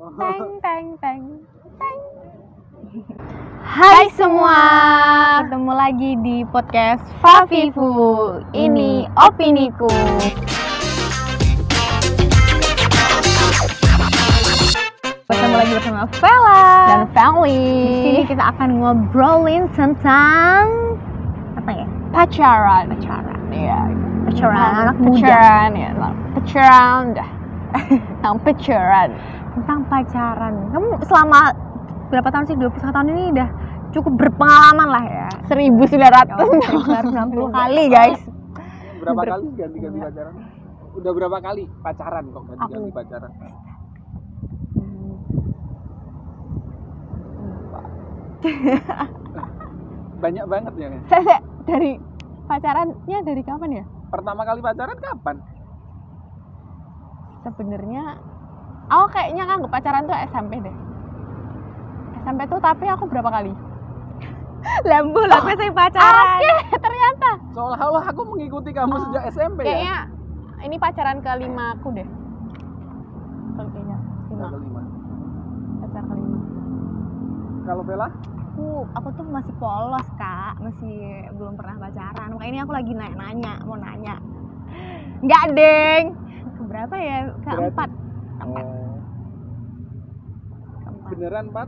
Teng teng teng teng. Hai semua, ketemu lagi di podcast Fafifu. Ini opiniku. Bertemu lagi bersama Vela dan Family. Di sini kita akan ngobrolin tentang apa ya? Pacaran. Iya. Pacaran Anak muda. Pacaran ya. Pacaran dah. Tentang pacaran. Tentang pacaran. Kamu selama berapa tahun sih? 21 tahun ini udah cukup berpengalaman lah ya. 1960 kali guys. Berapa kali ganti-ganti pacaran? Udah berapa kali pacaran kok ganti-ganti pacaran? Banyak banget ya. Saya dari pacarannya dari kapan ya? Pertama kali pacaran kapan? Sebenarnya aku kayaknya nganggep pacaran tuh SMP deh. SMP tuh tapi aku berapa kali? Lambu saya pacaran. Oke, ternyata. Seolah-olah aku mengikuti kamu sejak SMP ya. Kayaknya ini pacaran kelima aku deh. Kayaknya Kelima. Pacar kelima. Kalau Vela? Aku tuh masih polos kak, masih belum pernah pacaran. Makanya ini aku lagi mau nanya. Enggak deng. Keberapa ya? Keempat. Beneran 4?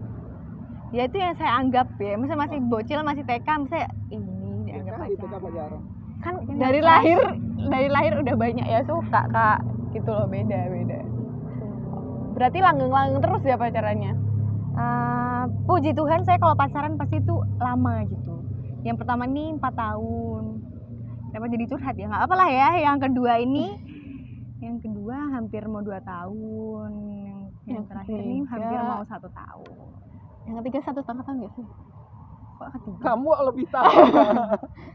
Ya itu yang saya anggap ya. Misalnya masih bocil, masih TK, misalnya ini dianggap pacaran. Kan dari lahir udah banyak ya suka kak. Gitu loh, beda. Berarti langgeng terus ya pacarannya? Puji Tuhan saya kalau pacaran pasti itu lama gitu. Yang pertama ini 4 tahun. Kenapa jadi curhat ya? Nggak apalah ya. Yang kedua hampir mau 2 tahun. Yang terakhir ini hampir mau 1 tahun. Yang ketiga 1,5 tahun nggak sih? Kok ketiga? Kamu lebih tahu.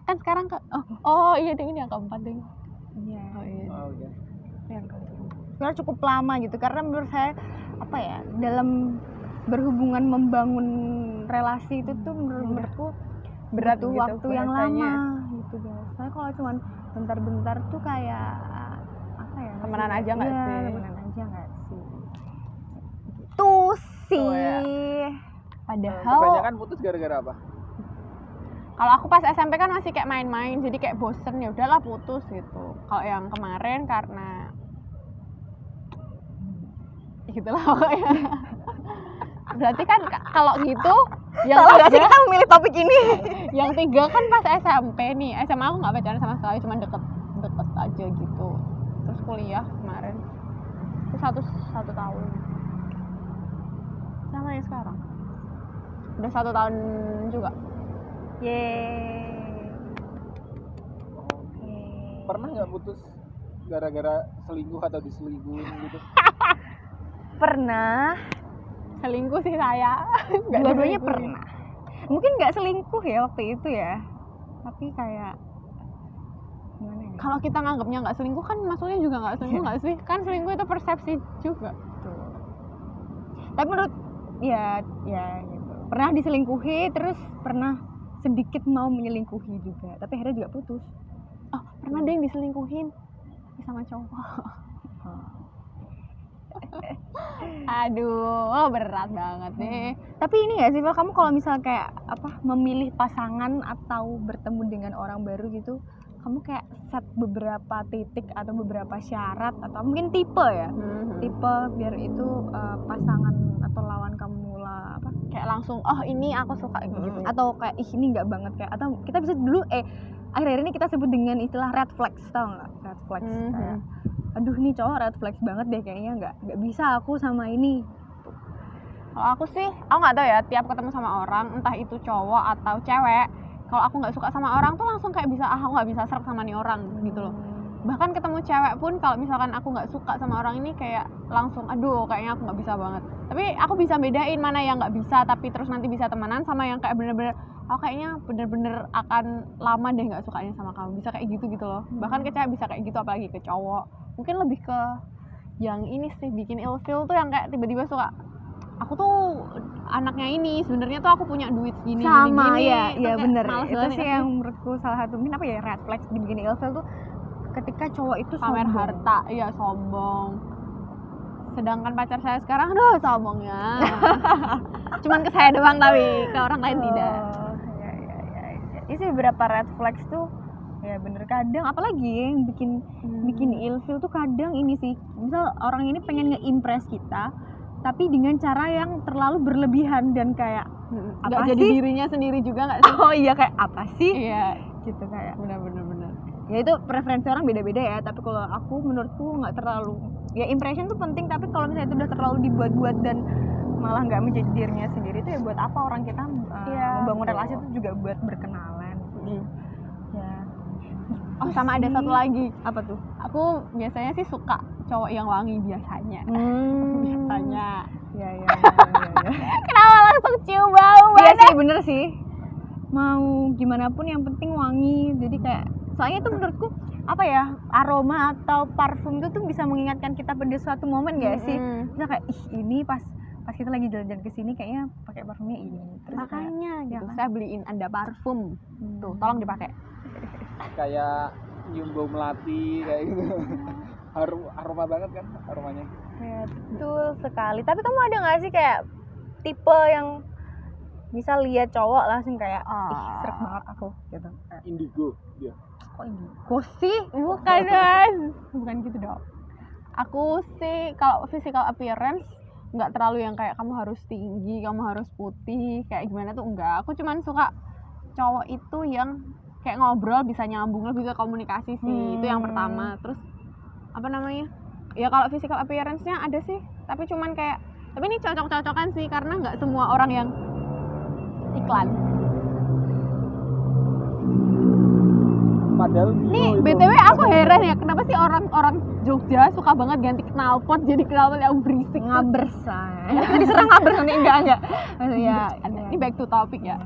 Kan sekarang oh iya deh, ini yang keempat deh. Iya. Oh iya. Oh, okay. Yang keempat. Sebenarnya cukup lama gitu karena menurut saya apa ya, dalam berhubungan membangun relasi itu tuh menurutku Berat butuh gitu waktu yang bahasanya. lama gitu guys. Soalnya kalau cuman bentar-bentar tuh kayak apa ya? Temenan aja nggak Iya, sih? temenan aja nggak sih? Gitu sih. Oh, ya. Padahal Kebanyakan putus gara-gara apa? kalau aku pas SMP kan masih kayak main-main, jadi kayak bosen, ya udahlah putus gitu. Kalau yang kemarin karena gitulah pokoknya. Berarti kan kalau gitu yang Salah nggak sih kita memilih topik ini? yang 3 kan pas SMP nih. SMA aku nggak pacaran sama sekali, cuma deket aja gitu. Terus kuliah kemarin itu satu tahun sama yang sekarang udah 1 tahun juga. Yeay. Pernah nggak putus gara-gara selingkuh atau diselingkuhin gitu? Pernah. Selingkuh sih saya. Dua-duanya pernah. Mungkin nggak selingkuh ya waktu itu ya. Tapi kayak gimana ya? Kalau kita nganggapnya nggak selingkuh kan maksudnya juga nggak selingkuh nggak sih? Kan selingkuh itu persepsi juga. Tuh. Tapi menurut ya gitu. Pernah diselingkuhi, terus pernah sedikit mau menyelingkuhi juga. Tapi akhirnya juga putus. Oh, pernah deh yang diselingkuhin sama cowok. Aduh, berat banget nih. Tapi ini nggak sih, Vel, kamu kalau misal kayak apa memilih pasangan atau bertemu dengan orang baru gitu, kamu kayak set beberapa titik atau beberapa syarat atau mungkin tipe ya, tipe biar itu pasangan atau lawan kamu lah apa? Kayak langsung, oh ini aku suka gitu. Atau kayak ini nggak banget kayak, atau kita bisa dulu akhir-akhir ini kita sebut dengan istilah red flags, tau nggak? Red flags kayak, aduh nih cowok red flags banget deh kayaknya, nggak bisa aku sama ini. Kalau aku sih, aku nggak tahu ya, tiap ketemu sama orang, entah itu cowok atau cewek, kalau aku nggak suka sama orang tuh langsung kayak bisa, aku nggak bisa serap sama nih orang gitu loh. Bahkan ketemu cewek pun kalau misalkan aku nggak suka sama orang ini kayak langsung, aduh kayaknya aku nggak bisa banget. Tapi aku bisa bedain mana yang nggak bisa tapi terus nanti bisa temenan, sama yang kayak bener-bener aku kayaknya bener-bener akan lama deh nggak sukanya sama kamu, bisa kayak gitu loh. Bahkan ke cewek bisa kayak gitu, apalagi ke cowok. Mungkin lebih ke yang ini sih, bikin ilfeel tuh yang kayak tiba-tiba suka, aku tuh anaknya ini, sebenarnya tuh aku punya duit segini sama gini. ya bener. Itu banget sih ya. yang menurutku salah satu mungkin apa ya, red flags dibikin ilfeel tuh ketika cowok itu Pamer sombong. harta, iya sombong. Sedangkan pacar saya sekarang, aduh sombongnya. Cuman ke saya doang tapi ke orang lain tidak. Ya sih beberapa red flags tuh ya bener kadang apalagi yang bikin ilfil tuh kadang ini sih, misal orang ini pengen nge-impress kita tapi dengan cara yang terlalu berlebihan dan kayak Nggak apa jadi sih? dirinya sendiri juga nggak sih? Oh iya kayak apa sih Iya, gitu kayak benar. ya itu preferensi orang beda-beda ya, tapi kalau aku menurutku nggak terlalu, ya impression tuh penting tapi kalau misalnya itu udah terlalu dibuat-buat dan malah nggak menjadi dirinya sendiri itu ya buat apa orang kita membangun relasi itu juga buat berkenalan ya. Oh sama ada satu lagi, Apa tuh? aku biasanya sih suka cowok yang wangi biasanya. Biasanya. Ya. Kenapa langsung cium bau Iya banget? sih bener sih. Mau gimana pun yang penting wangi. Jadi kayak soalnya itu menurutku apa ya, aroma atau parfum itu tuh bisa mengingatkan kita pada suatu momen gak sih? Bisa kayak ini pas kita lagi jalan-jalan ke sini kayaknya pakai parfumnya ini. Terus Makanya kayak, gitu, ya kan? saya beliin Anda parfum. Tuh, tolong dipakai. Kayak nyium bau melati kayak gitu. Aroma banget kan aromanya. Ya, betul sekali. Tapi kamu ada nggak sih kayak tipe yang misal lihat cowok langsung kayak srek banget aku gitu. Indigo dia. Kok ini? Kok sih? Bukan kan? Bukan gitu dong. Aku sih kalau physical appearance nggak terlalu yang kayak kamu harus tinggi, kamu harus putih, kayak gimana tuh enggak. Aku cuman suka cowok itu yang kayak ngobrol bisa nyambung, lebih ke komunikasi sih. Itu yang pertama. Terus apa namanya? Ya kalau physical appearance-nya ada sih, tapi cuman kayak, tapi ini cocok-cocokan sih karena nggak semua orang yang iklan. Padahal Nih, itu. BTW aku heran ya, kenapa sih orang-orang Jogja suka banget ganti knalpot jadi knalpot yang berisik. Ngabers lah. Diserang ngabers nanti enggak. Maksudnya Ini back to topic ya.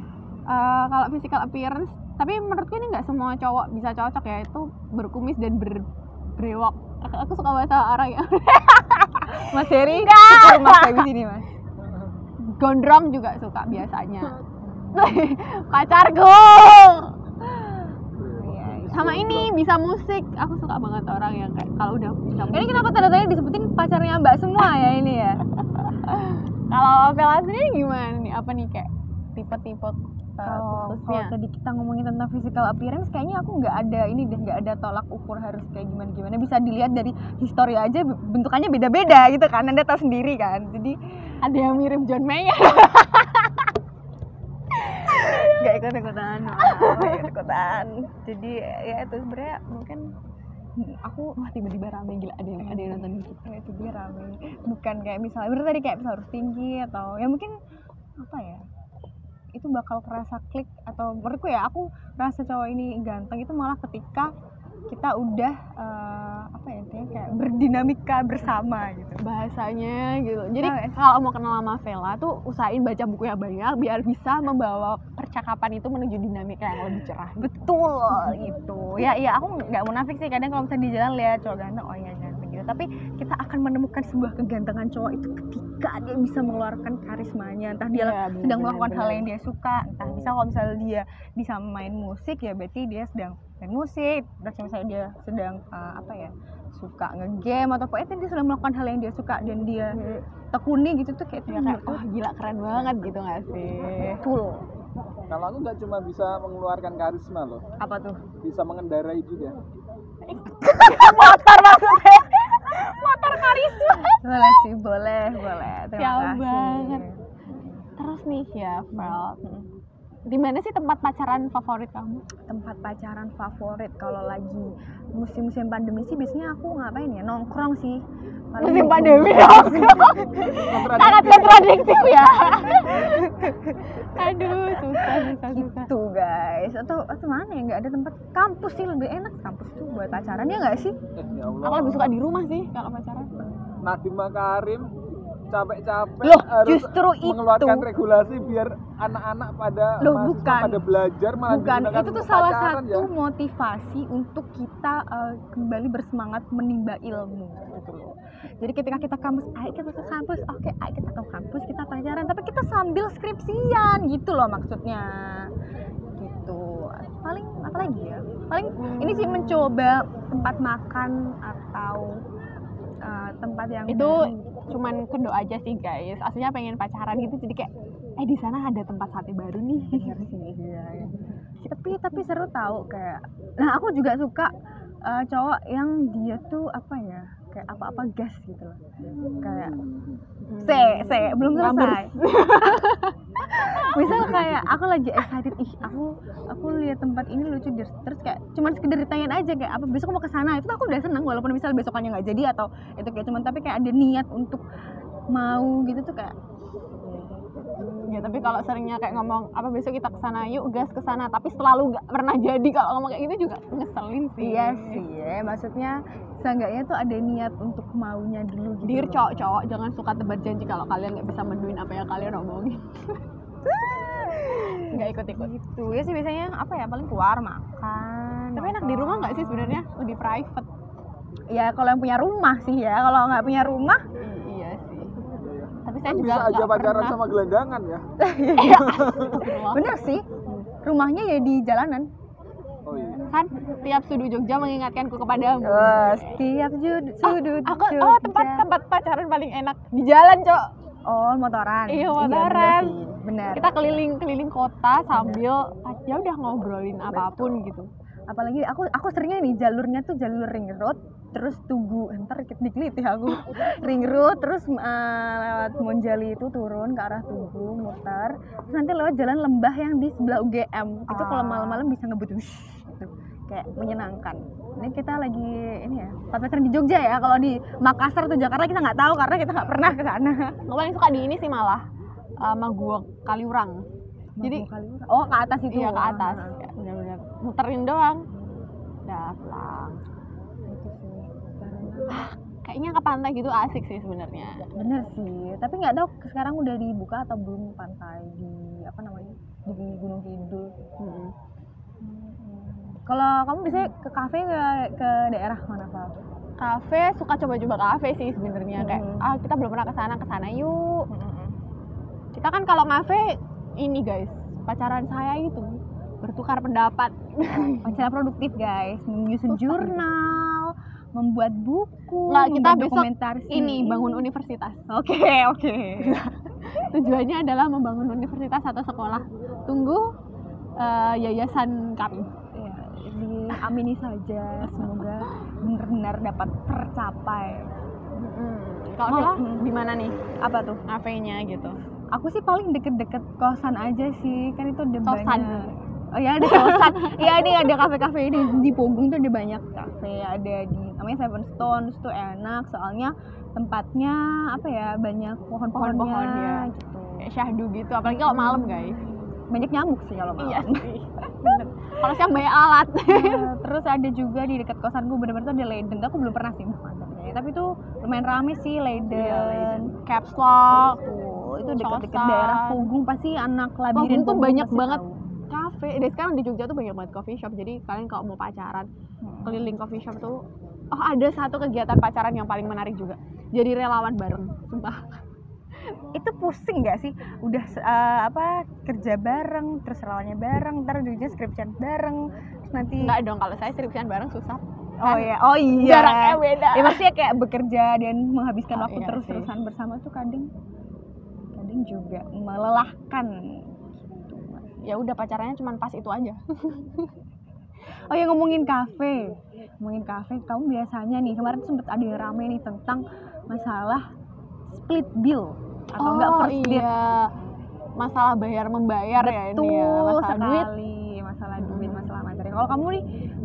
Kalau physical appearance, tapi menurutku ini nggak semua cowok bisa cocok ya, itu berkumis dan berbrewok. Aku suka bahasa orang ya. Mas Heri ukur Mas Heri sini Mas. Gondrong juga suka biasanya. Pacarku. Sama ini bisa musik. Aku suka banget orang yang kayak kalau udah bisa musik. Ini kenapa tanda-tandanya disebutin pacarnya Mbak semua ya ini ya? Kalau Vela sendiri gimana nih? Apa nih kayak tipe-tipe Kalau khususnya? tadi kita ngomongin tentang physical appearance, kayaknya aku nggak ada tolak ukur harus kayak gimana. Bisa dilihat dari histori aja, bentukannya beda-beda gitu kan, Anda tahu sendiri kan. Jadi Ada yang mirip John Mayer. nggak ikut-ikutan. Jadi ya itu sebenarnya mungkin aku Wah, tiba-tiba rame gila, ada yang nonton gitu. ya itu dia rame. Bukan kayak misalnya bener tadi kayak harus tinggi atau ya mungkin apa ya, itu bakal kerasa klik, atau menurutku ya aku rasa cowok ini ganteng itu malah ketika kita udah apa ya intinya kayak berdinamika bersama gitu. Bahasanya gitu. Jadi Nah, kalau mau kenal sama Vela tuh usahain baca buku yang banyak biar bisa membawa percakapan itu menuju dinamika yang lebih cerah. Betul gitu. Ya iya aku nggak munafik sih, kadang kalau misalnya di jalan lihat cowok ganteng, oh iya ganteng gitu. Tapi kita akan menemukan sebuah kegantengan cowok itu ketika dia bisa mengeluarkan karismanya. Entah dia sedang melakukan hal yang dia suka, entah bisa kalau misalnya dia bisa main musik ya berarti dia sedang main musik. Terus misalnya dia sedang apa ya, suka nge-game atau pokoknya dia sedang melakukan hal yang dia suka dan dia tekuni gitu tuh kayak itu Ya kayak wah gila keren banget gitu nggak sih? betul. Kalau aku nggak cuma bisa mengeluarkan karisma loh, Apa tuh? bisa mengendarai juga. Motor maksudnya. Motor karisma. Boleh sih, boleh. Terima Sial kasih. banget. Terus nih ya, Vel. Di mana sih tempat pacaran favorit kamu? Tempat pacaran favorit kalau lagi musim-musim pandemi sih biasanya aku ngapain ya, nongkrong sih. Paling Musim nongkrong. pandemi sangat kontradiktif ya. Aduh, susah. Gitu guys, atau mana ya, nggak ada tempat. Kampus sih lebih enak, kampus tuh buat pacaran ya nggak sih? Ya Allah. Aku lebih suka di rumah sih kalau pacaran. Nadiem Makarim capek-capek Loh, harus justru mengeluarkan itu. regulasi biar anak-anak pada Loh, mahasiswa bukan. pada belajar malah Bukan, digunakan itu tuh untuk salah pacaran, satu ya. motivasi untuk kita kembali bersemangat menimba ilmu gitu loh. Jadi ketika kita kampus, ayo kita ke kampus, oke, ayo kita ke kampus, kita pacaran, tapi kita sambil skripsian gitu loh maksudnya. Gitu. Paling apa lagi ya? Paling ini sih mencoba tempat makan atau tempat yang Itu baru. cuman kedok aja sih guys, aslinya pengen pacaran gitu, jadi kayak di sana ada tempat sate baru nih. Bener sih, iya, iya. Tapi seru tahu kayak, nah aku juga suka cowok yang dia tuh apa ya, kayak apa-apa gas gitu loh, kayak belum selesai. Misal kayak aku lagi excited, aku lihat tempat ini lucu, terus kayak cuman sekedar ditanyain aja kayak apa besok mau ke sana, itu tuh aku udah seneng walaupun misal besokannya nggak jadi atau itu kayak cuman, tapi kayak ada niat untuk mau gitu tuh kayak. Ya tapi kalau seringnya kayak ngomong apa besok kita kesana yuk gas kesana, tapi selalu nggak pernah jadi, kalau ngomong kayak gitu juga ngeselin sih. Iya sih ya, maksudnya seenggaknya tuh ada niat untuk maunya dulu gitu. Dear cowok-cowok, jangan suka tebar janji kalau kalian nggak bisa menuin apa yang kalian omongin. Nggak ikut-ikut Gitu ya sih biasanya, apa ya, paling keluar makan. tapi enak di rumah nggak sih sebenarnya, lebih private. Ya kalau yang punya rumah sih ya, kalau nggak punya rumah Iya sih, tapi saya Kan juga bisa aja nggak pacaran pernah. sama gelandangan ya. bener sih, rumahnya ya di jalanan. Oh iya. Kan tiap sudut Jogja mengingatkanku kepadamu. Setiap sudut Tempat pacaran paling enak di jalan, Cok. motoran. Iya, motoran. Bener sih, bener. Kita keliling kota sambil ya udah ngobrolin apapun gitu. Apalagi aku seringnya nih jalurnya tuh jalur ring road, terus Tugu, ntar dikit ya aku. Ring road terus lewat Monjali itu turun ke arah Tugu, muter, terus nanti lewat jalan lembah yang di sebelah UGM. Itu kalau malam-malam bisa ngebut gitu. Kayak menyenangkan. Ini kita lagi ini ya, pacaran di Jogja ya. Kalau di Makassar atau Jakarta kita nggak tahu karena kita nggak pernah ke sana. Gue paling suka di ini sih malah Maguwo Kaliurang. Jadi ke atas itu. iya ke atas. Ya, benar-benar muterin doang. Udah pulang. Itu sih. Kayaknya ke pantai gitu asik sih sebenarnya. Bener sih, tapi nggak tahu sekarang udah dibuka atau belum pantai di apa namanya, di Gunung Kidul. Kalau kamu biasanya ke kafe ke daerah mana, Val? Kafe, suka coba-coba kafe sih sebenarnya, kayak kita belum pernah ke sana yuk. Kita kan kalau kafe ini guys, pacaran saya itu bertukar pendapat. Pacaran produktif guys, menyusun jurnal, membuat buku, Nggak, kita membuat besok dokumentasi. ini bangun universitas. Oke. Tujuannya adalah membangun universitas atau sekolah. Tunggu yayasan kami. Ya, diamini saja, semoga benar-benar dapat tercapai. Kalau Mau, salah di mana nih Apa tuh? kafenya gitu? Aku sih paling deket-deket kosan aja sih, kan itu ada Kosan. banyak. Oh ya, ada kosan. Iya, ini ada kafe-kafe di Pogung tuh ada banyak kafe, ada di namanya Seven Stones tuh enak soalnya tempatnya apa ya, banyak pohon-pohonnya Pohon-pohon ya. gitu. Kayak syahdu gitu, apalagi kalau malam guys. Banyak nyamuk sih kalau malam. Iya sih. Bener. Kalau siang banyak alat. Terus ada juga di dekat kosanku bener-bener tuh ada Leiden. Aku belum pernah sih mantapnya. Tapi tuh lumayan rame sih Leiden. Caps Lock. Itu deket-deket Cosan. daerah Pogung, pasti anak Pogung labirin tuh Pogung banyak pasti banget tahu. kafe. Dan sekarang di Jogja tuh banyak banget coffee shop. Jadi kalian kalau mau pacaran keliling coffee shop tuh, ada satu kegiatan pacaran yang paling menarik juga. Jadi relawan bareng, sumpah. Itu pusing gak sih? Udah kerja bareng, terus relawannya bareng, ntar ujungnya skripsian bareng, terus nanti Enggak dong, kalau saya skripsian bareng susah. oh iya Jaraknya beda. ya maksudnya kayak bekerja dan menghabiskan waktu iya terus-terusan bersama tuh kadang juga melelahkan gitu. Ya udah pacarannya cuma pas itu aja. Oh ya, ngomongin kafe, kamu biasanya nih kemarin tuh sempet ada yang rame nih tentang masalah split bill atau enggak first date. Iya. Masalah bayar membayar ya ini ya, Betul masalah duit. sekali, masalah duit, masalah materi. Kalau kamu nih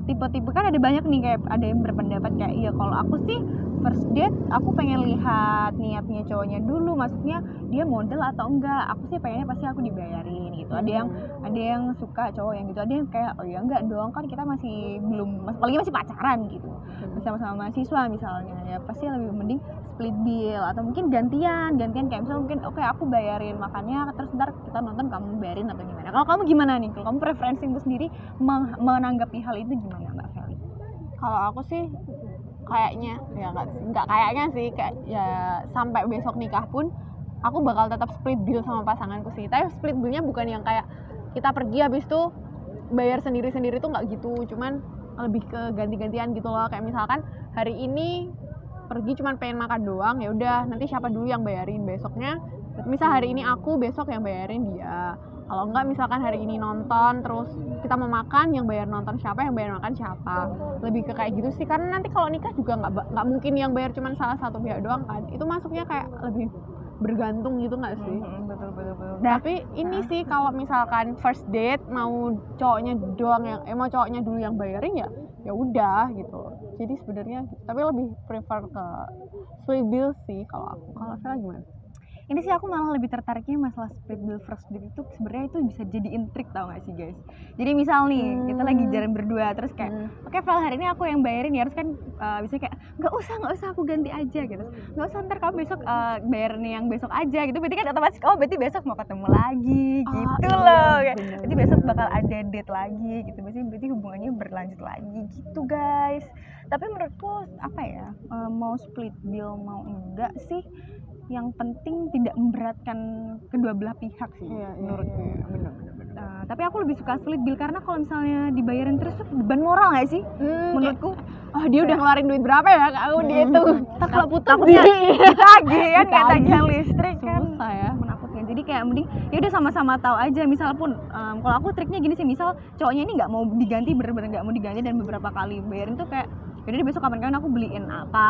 tipe-tipe kan ada banyak nih, kayak ada yang berpendapat kayak iya kalau aku sih first date aku pengen lihat niatnya cowoknya dulu, maksudnya dia model atau enggak. Aku sih pengennya pasti aku dibayarin gitu. Ada yang suka cowok yang gitu, ada yang kayak oh ya enggak dong, kan kita masih belum, apalagi masih pacaran gitu, masih sama-sama mahasiswa misalnya, ya pasti lebih mending split bill atau mungkin gantian kayak misalnya mungkin oke, aku bayarin makannya terus ntar kita nonton kamu bayarin atau gimana. Kalau kamu gimana nih? Kalau kamu preferensi itu sendiri menanggapi hal itu gimana, Mbak Feli? Kalau aku sih kayaknya ya nggak kayaknya sih, kayak ya sampai besok nikah pun aku bakal tetap split bill sama pasanganku sih. Tapi split billnya bukan yang kayak kita pergi habis itu bayar sendiri-sendiri tuh nggak gitu, cuman lebih ke ganti-gantian gitu loh. Kayak misalkan hari ini pergi cuman pengen makan doang, ya udah nanti siapa dulu yang bayarin besoknya. Misal hari ini aku, besok yang bayarin dia. Kalau enggak misalkan hari ini nonton terus kita mau makan, yang bayar nonton siapa, yang bayar makan siapa. Lebih ke kayak gitu sih, karena nanti kalau nikah juga nggak mungkin yang bayar cuma salah satu pihak doang kan. Itu masuknya kayak lebih bergantung gitu nggak sih? Betul. Tapi ini sih kalau misalkan first date mau cowoknya doang yang mau cowoknya dulu yang bayarin ya udah gitu. Jadi sebenarnya tapi lebih prefer ke split bill sih kalau aku. Kalau saya gimana? Ini sih aku malah lebih tertariknya masalah split bill first date itu sebenarnya itu bisa jadi intrik, tau gak sih guys? Jadi misal nih kita lagi jalan berdua terus kayak oke, Val, hari ini aku yang bayarin ya, harus kan bisa kayak nggak usah aku ganti aja gitu, nggak usah, ntar kamu besok bayar nih yang besok aja gitu, berarti kan otomatis berarti besok mau ketemu lagi gitu loh, kayak berarti besok bakal ada date lagi gitu, berarti hubungannya berlanjut lagi gitu guys. Tapi menurutku apa ya, mau split bill mau enggak sih, yang penting tidak memberatkan kedua belah pihak sih menurutku. Benar. Tapi aku lebih suka split bill karena kalau misalnya dibayarin terus tuh beban moral nggak sih? Menurutku. Oh, dia udah ngeluarin duit berapa ya aku dia itu. Kalau putus ditagih kan, kayak tagihan listrik kan. Susah ya. Menakutkan. Jadi kayak mending ya udah sama-sama tahu aja. Misal pun kalau aku triknya gini sih, misal cowoknya ini nggak mau diganti, bener-bener nggak mau diganti dan beberapa kali bayarin tuh kayak jadi besok kapan-kapan aku beliin apa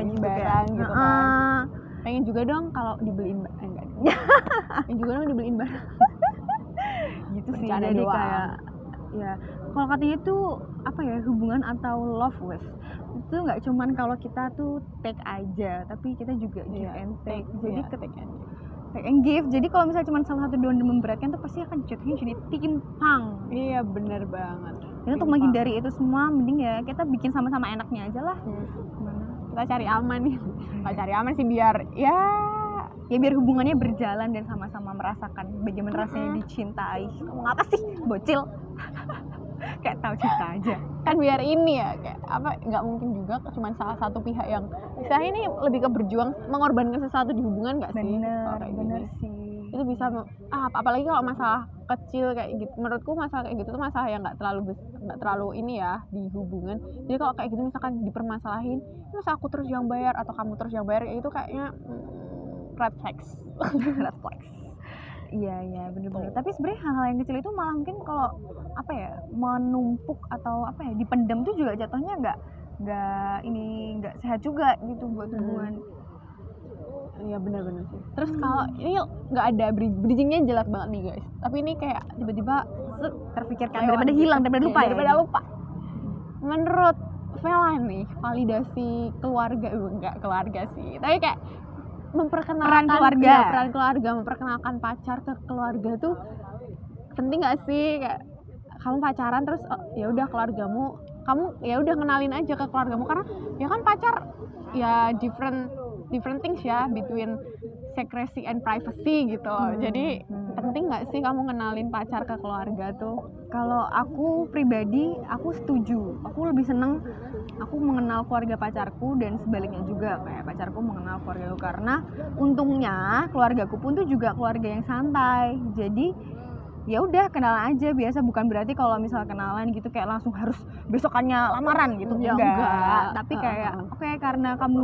gitu barang gitu kan. Pengen juga dong kalau dibeliin enggak. Pengen juga dong dibeliin barang. Gitu sih. Jadi doang. Kayak ya kalau katanya tuh apa ya, hubungan atau love wes itu nggak cuman kalau kita tuh take aja, tapi kita juga give and take. Jadi take and give. Jadi kalau misalnya cuma salah satu doang memberatkan tuh pasti akan jatuhnya jadi timpang. Iya benar banget. Dan untuk menghindari itu semua mending ya kita bikin sama-sama enaknya aja lah. Kita cari aman nih. Nggak cari aman sih biar biar hubungannya berjalan dan sama-sama merasakan bagaimana rasanya dicintai. Kamu ngapa sih bocil? Kayak tahu cinta aja kan, biar ini ya kayak apa, nggak mungkin juga cuma salah satu pihak yang misalnya ini lebih ke berjuang mengorbankan sesuatu di hubungan, nggak sih? Bener sih, itu bisa apalagi kalau masalah kecil kayak gitu. Menurutku masalah kayak gitu tuh masalah yang nggak terlalu ini ya di hubungan. Jadi kalau kayak gitu misalkan dipermasalahin, masa aku terus yang bayar atau kamu terus yang bayar, itu kayaknya red flags. Red flags. Iya bener-bener. Tapi sebenarnya hal-hal yang kecil itu malah mungkin kalau apa ya, menumpuk atau apa ya, dipendam tuh juga jatuhnya nggak sehat juga gitu buat hubungan. Iya benar-benar sih. Terus kalau ini nggak ada bridgingnya jelek banget nih guys. Tapi ini kayak tiba-tiba terpikirkan daripada hilang, daripada lupa daripada lupa. Menurut Vela nih, validasi keluarga enggak keluarga sih. Tapi kayak memperkenalkan peran keluarga, memperkenalkan pacar ke keluarga tuh penting nggak sih? Kayak kamu pacaran terus ya udah keluargamu, kamu ya udah kenalin aja ke keluargamu, karena ya kan pacar ya different things ya between secrecy and privacy gitu. Jadi penting nggak sih kamu kenalin pacar ke keluarga tuh? Kalau aku pribadi, aku setuju. Aku lebih seneng aku mengenal keluarga pacarku dan sebaliknya juga, kayak pacarku mengenal keluargaku, karena untungnya keluargaku pun tuh juga keluarga yang santai. Jadi ya udah kenalan aja biasa, bukan berarti kalau misal kenalan gitu kayak langsung harus besokannya lamaran gitu. Enggak. Tapi kayak oke, karena kamu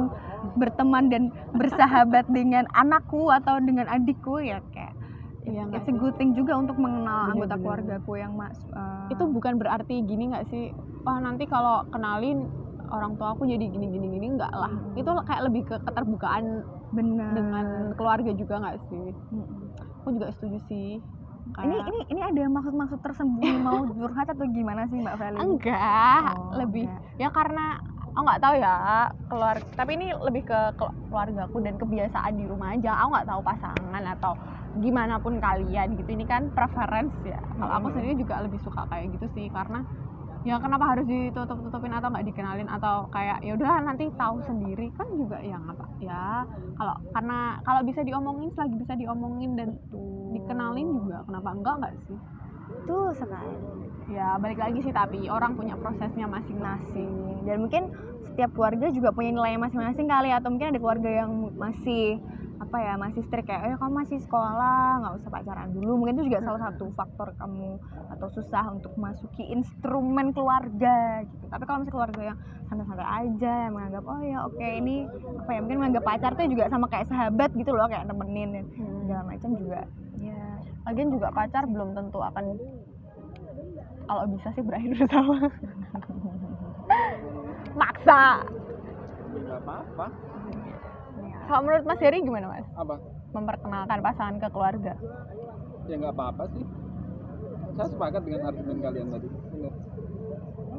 berteman dan bersahabat dengan anakku atau dengan adikku, ya kayak it's a good thing juga untuk mengenal anggota keluargaku yang itu bukan berarti gini nggak sih, nanti kalau kenalin orang tua aku jadi gini enggak lah. Itu kayak lebih ke keterbukaan dengan keluarga juga nggak sih? Aku juga setuju sih. Ini ada maksud tersembunyi mau curhat atau gimana sih Mbak Feli? Enggak, lebih ya karena aku nggak tahu ya keluarga, tapi ini lebih ke keluargaku dan kebiasaan di rumah aja. Aku nggak tahu pasangan atau gimana pun kalian gitu, ini kan preference ya. Kalau aku sendiri juga lebih suka kayak gitu sih, karena ya kenapa harus ditutup-tutupin atau nggak dikenalin, atau kayak ya udah nanti tahu sendiri kan juga ya ngapa ya. Kalau bisa diomongin, selagi bisa diomongin dan dikenalin juga, kenapa enggak sih? Tuh sekali. Ya balik lagi sih, tapi orang punya prosesnya masing-masing dan mungkin setiap keluarga juga punya nilai masing-masing kali, atau mungkin ada keluarga yang masih apa ya, masih strict kayak kamu masih sekolah nggak usah pacaran dulu, mungkin itu juga salah satu faktor kamu atau susah untuk masuki instrumen keluarga gitu. Tapi kalau misalnya keluarga yang santai-santai aja, yang menganggap oh ya oke ini apa ya, mungkin menganggap pacar tuh juga sama kayak sahabat gitu loh, kayak nemenin dan segala macam juga ya. Lagian juga pacar belum tentu akan, kalau bisa sih berakhir bersama. Maksa. Nggak apa-apa. Kalau menurut Mas Heri gimana Mas? Apa? Memperkenalkan pasangan ke keluarga. Ya nggak apa-apa sih. Saya sepakat dengan argumen kalian tadi. Benar.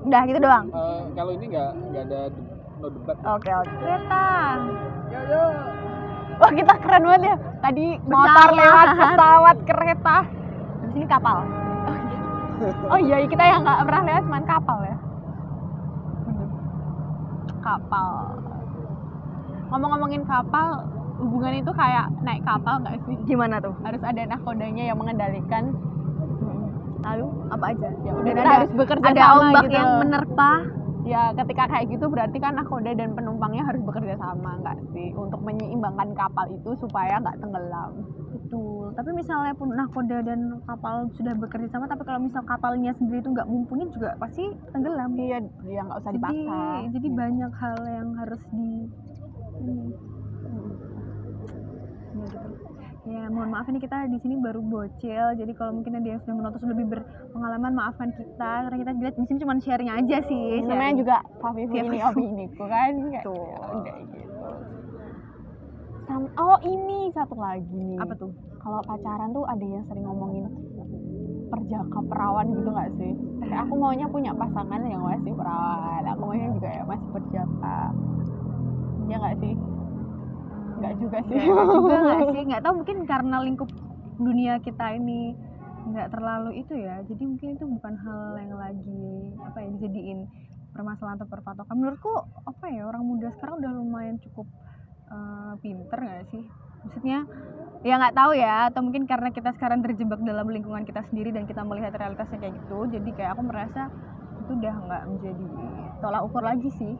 Udah gitu doang. Kalau ini nggak ada no debat. Oke. Kereta. Wah kita keren banget ya. Tadi motor lewat, pesawat, kereta. Di sini kapal. Oh iya, kita yang nggak pernah lewat cuma kapal ya. Kapal. Ngomong-ngomongin kapal, hubungan itu kayak naik kapal nggak sih? Gimana tuh? Harus ada nahkodanya yang mengendalikan. Lalu apa aja? Ya udah, Dan kita harus bekerja ada sama ombak gitu. yang menerpa. Ya ketika kayak gitu berarti kan nahkoda dan penumpangnya harus bekerja sama nggak sih? Untuk menyeimbangkan kapal itu supaya nggak tenggelam. Betul. Tapi misalnya pun nahkoda dan kapal sudah bekerja sama, tapi kalau misal kapalnya sendiri itu nggak mumpuni juga pasti tenggelam. Iya, ya nggak usah dipaksa. Jadi banyak hal yang harus ya mohon maaf ini kita di sini baru bocil, jadi kalau mungkin ada yang sudah menonton lebih berpengalaman maafkan kita, karena kita lihat di sini cuma sharing aja sih. Namanya juga Fafifi Iya, ini Fafifi. opiniku kan kayak Tuh. udah gitu. Oh ini satu lagi nih. Apa tuh? Kalau pacaran tuh ada yang sering ngomongin perjaka perawan gitu nggak sih? Kayak aku maunya punya pasangan yang masih perawan, aku maunya juga ya masih perjaka. Ya nggak sih? Nggak juga sih. Juga nggak sih, nggak tahu, mungkin karena lingkup dunia kita ini nggak terlalu itu ya, jadi mungkin itu bukan hal yang lagi apa ya dijadiin permasalahan atau perpatokan. Menurutku apa ya, orang muda sekarang udah lumayan cukup pinter nggak sih, maksudnya ya nggak tahu ya, atau mungkin karena kita sekarang terjebak dalam lingkungan kita sendiri dan kita melihat realitasnya kayak gitu, jadi kayak aku merasa itu udah nggak menjadi tolak ukur lagi sih.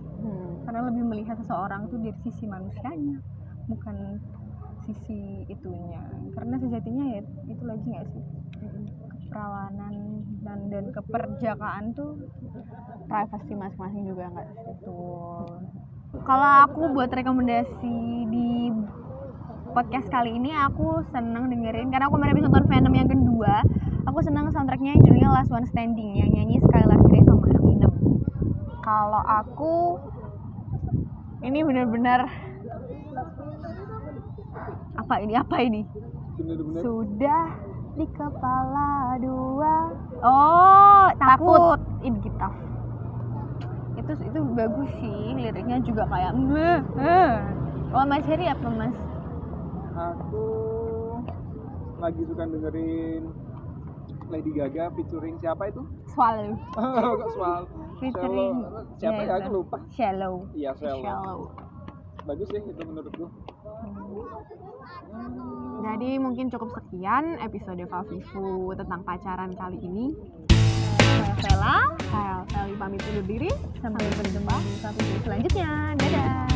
Karena lebih melihat seseorang tuh dari sisi manusianya, bukan sisi itunya, karena sejatinya ya itu lagi nggak sih, keperawanan dan keperjakaan tuh Privasi masing-masing juga nggak sih? betul. Kalau aku buat rekomendasi di podcast kali ini, aku seneng dengerin karena aku kemarin habis nonton Venom yang kedua, aku seneng soundtracknya yang judulnya Last One Standing yang nyanyi Skylar Grey sama Eminem. Kalau aku ini benar-benar Apa ini? Bener-bener. sudah di kepala dua. Oh, takut. Ibgitaf. Itu bagus sih, liriknya juga kayak Oh, Mas Heri apa Mas? Aku lagi suka dengerin Lady Gaga featuring siapa itu? Swallow. Kok soal Featuring siapa ya, aku lupa. Shallow. Iya, Shallow. Shallow. Bagus sih itu menurutku. Jadi mungkin cukup sekian episode Fafifu tentang pacaran kali ini. Saya Vela, Saya Feli pamit undur diri. sampai berjumpa di episode selanjutnya. Dadah.